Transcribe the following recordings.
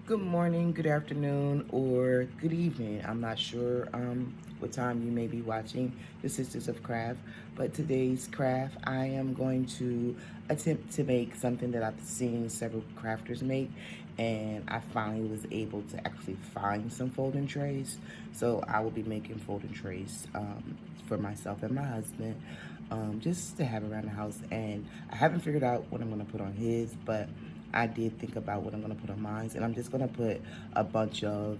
Good morning, good afternoon, or good evening. I'm not sure what time you may be watching the Sisters of Craft, but today's craft I am going to attempt to make something that I've seen several crafters make, and I finally was able to actually find some folding trays. So I will be making folding trays for myself and my husband, just to have around the house. And I haven't figured out what I'm going to put on his, but I did think about what I'm going to put on mine, and I'm just going to put a bunch of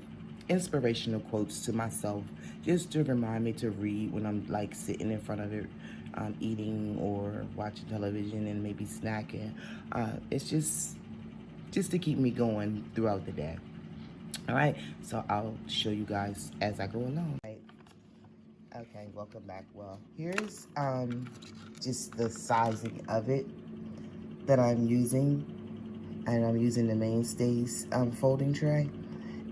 inspirational quotes to myself just to remind me to read when I'm like sitting in front of it, eating or watching television and maybe snacking. It's just to keep me going throughout the day. All right, so I'll show you guys as I go along. Right. Okay, welcome back. Well, here's just the sizing of it that I'm using, and I'm using the Mainstays folding tray.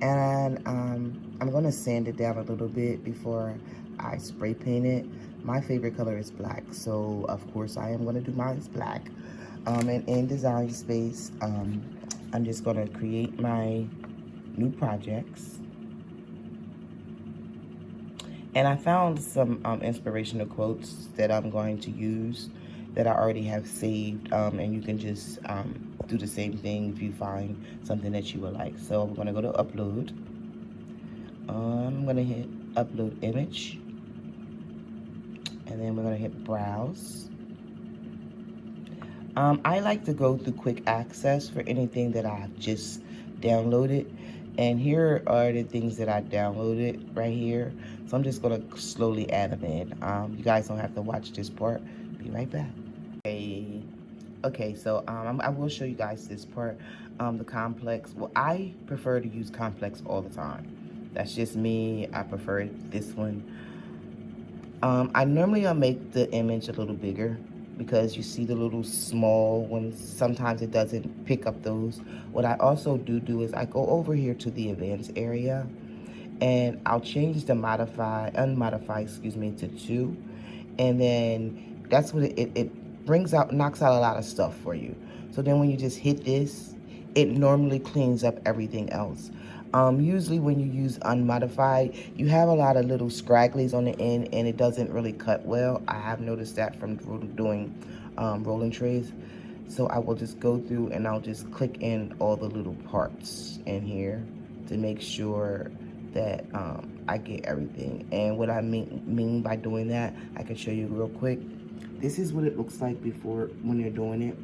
And I'm going to sand it down a little bit before I spray paint it. My favorite color is black, so of course I am going to do mine black. And in Design Space, I'm just going to create my new projects. And I found some inspirational quotes that I'm going to use that I already have saved, and you can just do the same thing if you find something that you would like. So I'm going to go to upload. I'm going to hit upload image, and then we're going to hit browse. I like to go through quick access for anything that I've just downloaded. And here are the things that I downloaded right here. So I'm just going to slowly add them in. You guys don't have to watch this part. Be right back. Okay, so I will show you guys this part. The complex. Well, I prefer to use complex all the time. That's just me. I prefer this one. I normally make the image a little bigger because you see the little small ones. Sometimes it doesn't pick up those. What I also do is I go over here to the events area, and I'll change the unmodify, excuse me, to 2. And then that's what it brings out, knocks out a lot of stuff for you. So then when you just hit this, it normally cleans up everything else. Usually when you use unmodified, you have a lot of little scragglies on the end, and it doesn't really cut well. I have noticed that from doing rolling trays. So I will just go through and I'll just click in all the little parts in here to make sure that I get everything. And what I mean by doing that, I can show you real quick. This is what it looks like before, when you're doing it.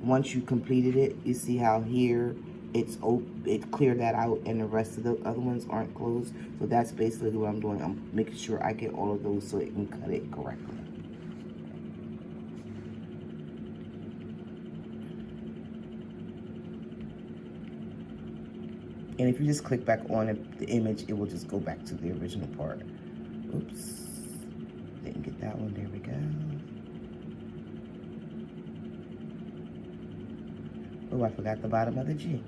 Once you completed it, you see how here it cleared that out, and the rest of the other ones aren't closed. So that's basically what I'm doing. I'm making sure I get all of those so it can cut it correctly. And if you just click back on it, the image, it will just go back to the original part. Oops, didn't get that one. There we go. Oh, I forgot the bottom of the G.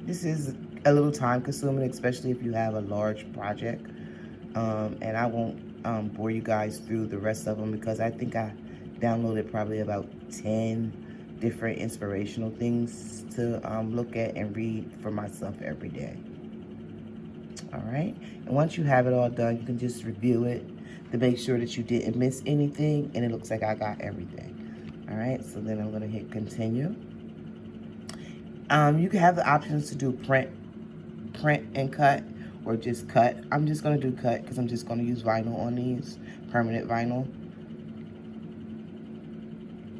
This is a little time consuming, especially if you have a large project. And I won't bore you guys through the rest of them because I think I downloaded probably about 10 different inspirational things to look at and read for myself every day. All right, and once you have it all done, you can just review it to make sure that you didn't miss anything, and it looks like I got everything. All right, so then I'm gonna hit continue. You can have the options to do print and cut, or just cut. I'm just gonna do cut because I'm just gonna use vinyl on these, permanent vinyl.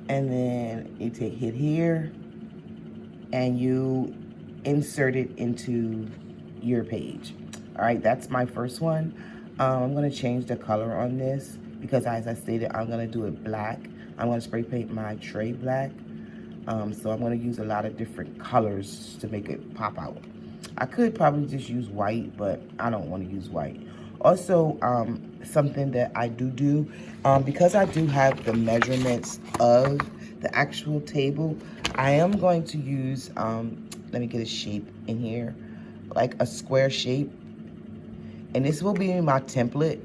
And then you hit here, and you insert it into your page. All right, that's my first one. I'm gonna change the color on this because, as I stated, I'm gonna do it black. I'm gonna spray paint my tray black. So I'm gonna use a lot of different colors to make it pop out. I could probably just use white, but I don't want to use white. Also, something that I do, because I do have the measurements of the actual table, I am going to use, let me get a shape in here, like a square shape. And this will be my template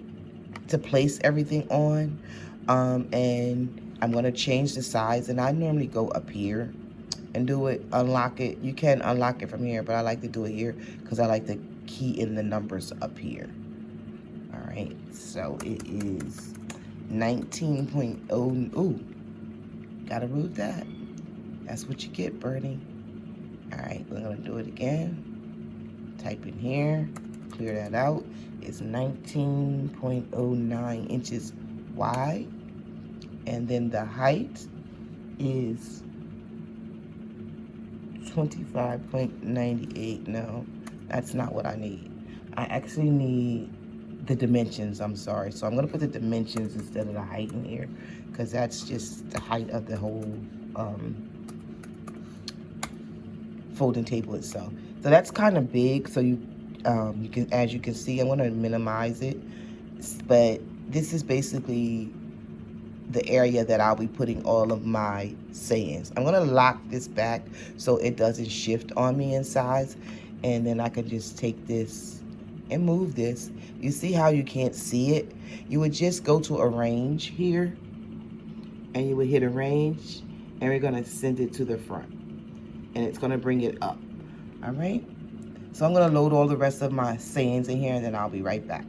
to place everything on. And I'm going to change the size, and I normally go up here and do it, unlock it. You can unlock it from here, but I like to do it here because I like to key in the numbers up here. All right, so it is 19.0. Ooh, gotta move that. That's what you get, Bernie. All right, we're gonna do it again. Type in here, clear that out. It's 19.09 inches wide, and then the height is 25.98. No, that's not what I need. I actually need the dimensions, I'm sorry. So I'm gonna put the dimensions instead of the height in here, because that's just the height of the whole folding table itself. So that's kind of big. So you can, as you can see, I'm gonna minimize it, but this is basically the area that I'll be putting all of my sayings. I'm gonna lock this back so it doesn't shift on me in size, and then I can just take this and move this. You see how you can't see it? You would just go to arrange here, and you would hit arrange, and we're gonna send it to the front, and it's gonna bring it up. All right, so I'm gonna load all the rest of my sayings in here, and then I'll be right back.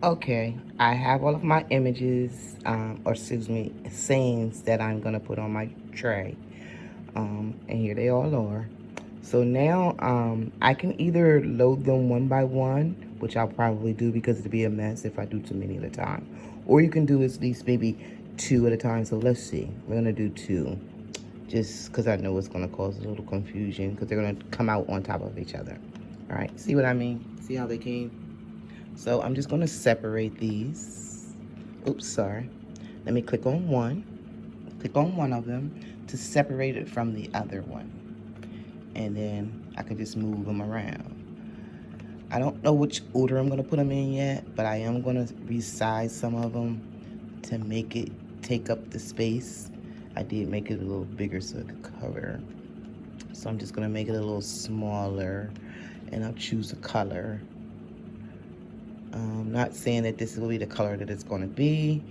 Okay, I have all of my images, or excuse me, sayings that I'm gonna put on my tray. And here they all are. So now I can either load them one by one, which I'll probably do because it'll be a mess if I do too many at a time. Or you can do at least maybe two at a time. So let's see, we're gonna do two, just because I know it's gonna cause a little confusion because they're gonna come out on top of each other. All right, see what I mean? See how they came? So I'm just gonna separate these. Oops, sorry. Let me click on one of them to separate it from the other one. And then I can just move them around. I don't know which order I'm gonna put them in yet, but I am gonna resize some of them to make it take up the space. I did make it a little bigger so it could cover. So I'm just gonna make it a little smaller, and I'll choose a color. Not saying that this will be the color that it's going to be,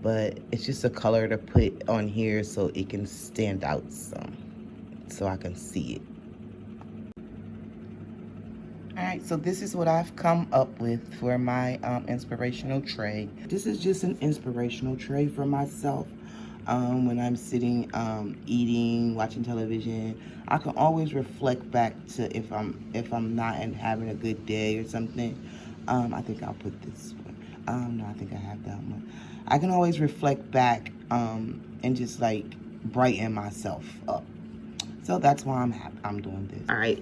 but it's just a color to put on here so it can stand out some, so I can see it. All right, so this is what I've come up with for my inspirational tray. This is just an inspirational tray for myself. When I'm sitting, eating, watching television, I can always reflect back to if I'm not and having a good day or something. I think I'll put this one. No, I think I have that one. I can always reflect back and just like brighten myself up. So that's why I'm doing this. All right.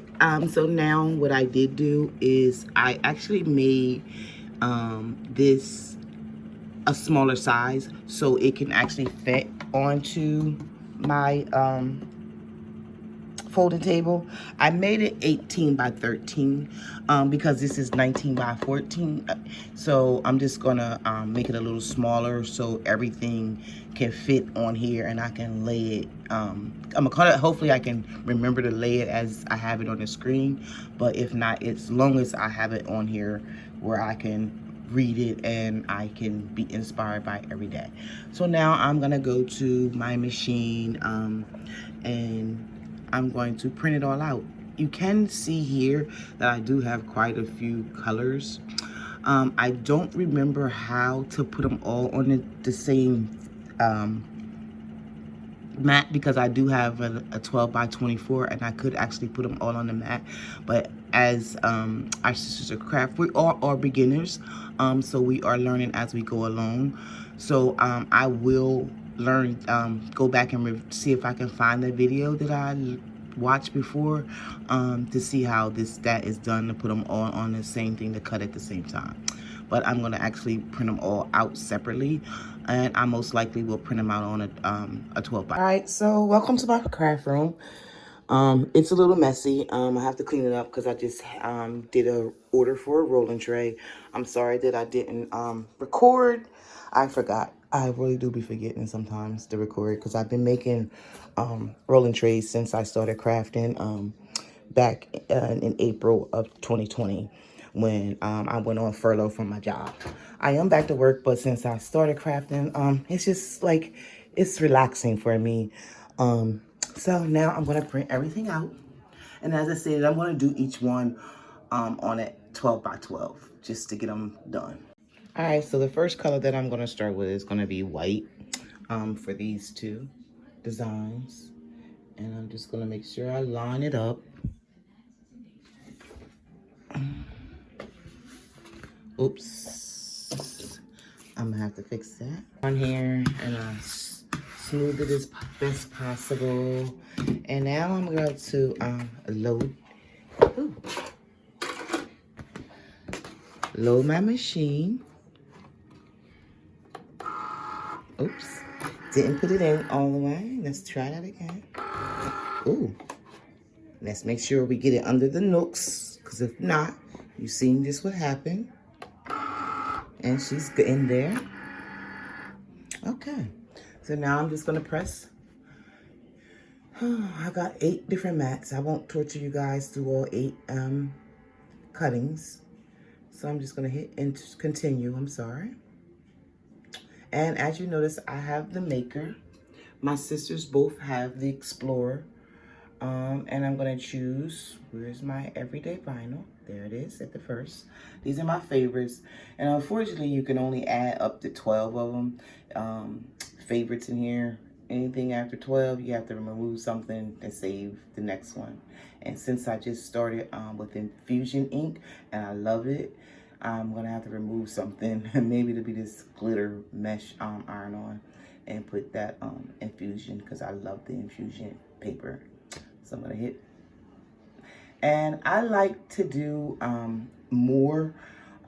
So now what I did do is I actually made this a smaller size so it can actually fit onto my folding table. I made it 18 by 13 because this is 19 by 14. So I'm just gonna make it a little smaller so everything can fit on here and I can lay it. I'm gonna call it, hopefully I can remember to lay it as I have it on the screen. But if not, as long as I have it on here where I can read it and I can be inspired by it every day. So now I'm gonna go to my machine and I'm going to print it all out. You can see here that I do have quite a few colors. I don't remember how to put them all on the same mat because I do have a 12 by 24 and I could actually put them all on the mat. But as our Sisters of Craft, we all are beginners, so we are learning as we go along. So I will learn, go back and see if I can find the video that I watched before to see how that is done, to put them all on the same thing to cut at the same time. But I'm gonna actually print them all out separately, and I most likely will print them out on a 12 by. All right, so welcome to my craft room. It's a little messy. I have to clean it up because I just did a order for a rolling tray. I'm sorry that I didn't record. I forgot. I really do be forgetting sometimes to record because I've been making rolling trays since I started crafting back in April of 2020 when I went on furlough from my job. I am back to work, but since I started crafting, it's just like, it's relaxing for me. So now I'm going to print everything out. And as I said, I'm going to do each one on it 12 by 12 just to get them done. All right, so the first color that I'm going to start with is going to be white for these two designs. And I'm just going to make sure I line it up. Oops. I'm going to have to fix that. On here and smooth it as best possible. And now I'm going to load my machine. Oops. Didn't put it in all the way. Let's try that again. Ooh. Let's make sure we get it under the nooks, because if not, you've seen this would happen. And she's in there. Okay. So now I'm just going to press. I got 8 different mats. I won't torture you guys through all 8 cuttings. So I'm just going to hit and continue. I'm sorry. And as you notice, I have the Maker. My sisters both have the Explorer. And I'm going to choose, where's my everyday vinyl? There it is at the first. These are my favorites. And unfortunately, you can only add up to 12 of them. Favorites in here. Anything after 12, you have to remove something and save the next one. And since I just started with infusion ink and I love it, I'm going to have to remove something. Maybe it'll be this glitter mesh iron-on and put that infusion, because I love the infusion paper. So I'm going to hit. And I like to do more.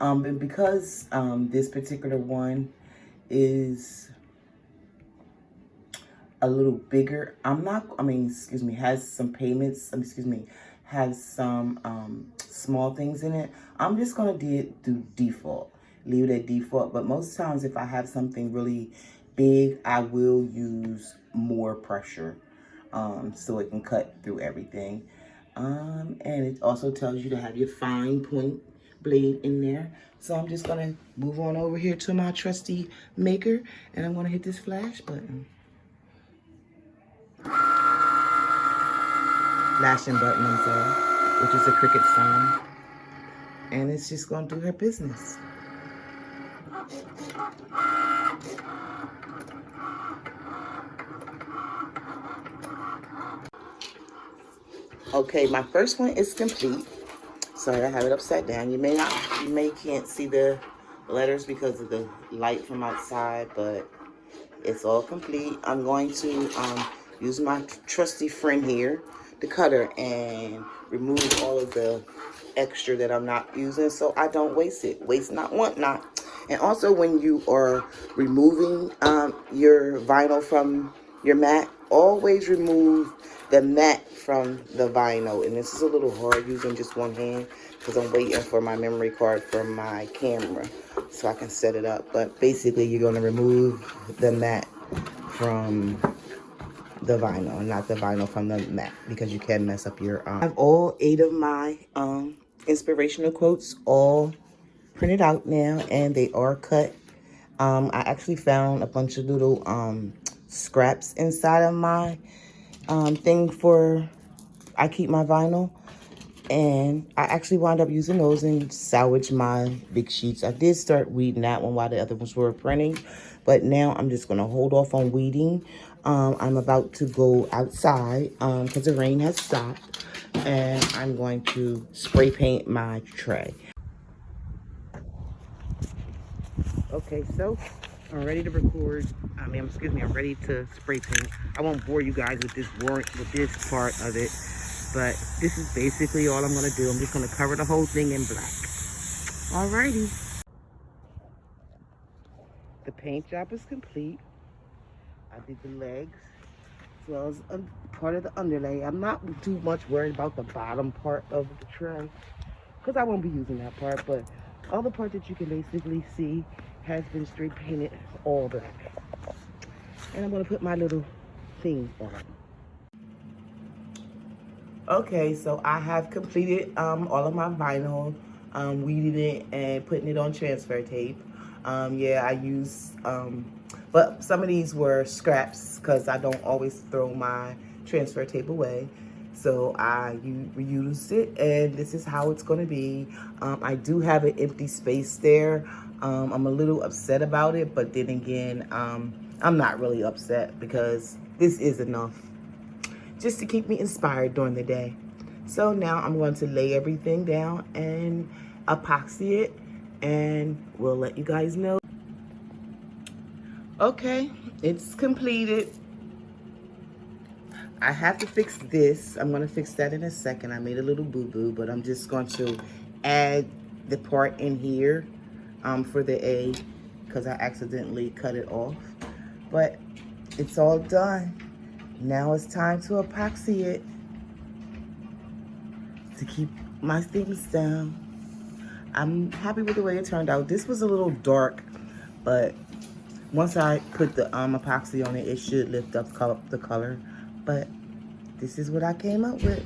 And because this particular one is a little bigger, has some payments, has some small things in it. I'm just going to do default, leave it at default. But most times if I have something really big, I will use more pressure so it can cut through everything. And it also tells you to have your fine point blade in there. So I'm just going to move on over here to my trusty Maker, and I'm going to hit this flash button. Flashing button, I'm sorry, which is a cricket sound. And it's just going to do her business. Okay, my first one is complete. Sorry, I have it upside down. You may can't see the letters because of the light from outside, but it's all complete. I'm going to use my trusty friend here, the cutter, and remove all of the extra that I'm not using so I don't waste it. Waste not, want not. And also when you are removing your vinyl from your mat, always remove the mat from the vinyl. And this is a little hard using just one hand because I'm waiting for my memory card from my camera so I can set it up. But basically you're going to remove the mat from the vinyl, not the vinyl from the mat, because you can mess up your I have all 8 of my inspirational quotes all printed out now, and they are cut. I actually found a bunch of little scraps inside of my thing for I keep my vinyl, and I actually wound up using those and salvage my big sheets. I did start weeding that one while the other ones were printing, but now I'm just going to hold off on weeding. I'm about to go outside because the rain has stopped, and I'm going to spray paint my tray. Okay, so I'm ready to record. I'm ready to spray paint. I won't bore you guys with this part of it, but this is basically all I'm gonna do. I'm just gonna cover the whole thing in black. Alrighty. The paint job is complete. I did the legs as well as part of the underlay. I'm not too much worried about the bottom part of the tray because I won't be using that part, but all the part that you can basically see has been straight painted all black. And I'm gonna put my little thing on. Okay, so I have completed all of my vinyl, weeding it and putting it on transfer tape. Yeah, I use, but some of these were scraps because I don't always throw my transfer tape away. So I reused it, and this is how it's going to be. I do have an empty space there. I'm a little upset about it, but then again, I'm not really upset because this is enough just to keep me inspired during the day. So now I'm going to lay everything down and epoxy it, and we'll let you guys know. Okay, it's completed. I have to fix this. I'm going to fix that in a second. I made a little boo-boo, but I'm just going to add the part in here for the A because I accidentally cut it off. But it's all done. Now it's time to epoxy it to keep my things down. I'm happy with the way it turned out. This was a little dark, but once I put the epoxy on it, it should lift up the color. But this is what I came up with.